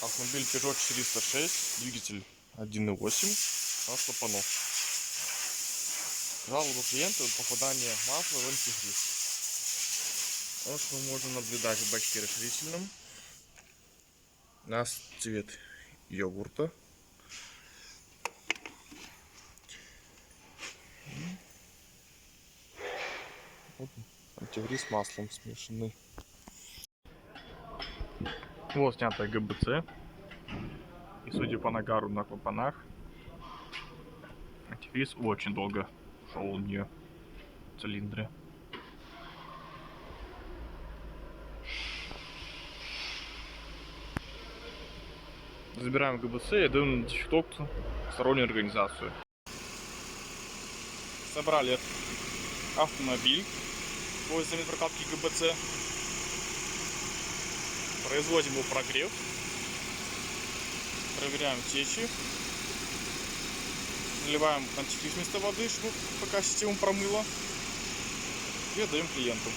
Автомобиль Peugeot 406, двигатель 1.8, с клапанов. Жалоба клиента – попадание масла в антифриз. Вот что мы можем наблюдать в бачке расширительном. У нас цвет йогурта. Вот антифриз с маслом смешанный. Вот снятая ГБЦ. И судя по нагару на клапанах, антифриз очень долго шел у нее в цилиндре. Забираем ГБЦ и даем на дефектовку в стороннюю организацию. Собрали автомобиль после прокатки ГБЦ. Производим его прогрев. Проверяем течи. Заливаем антифриз вместо воды, чтобы пока систему промыло. И отдаем клиенту.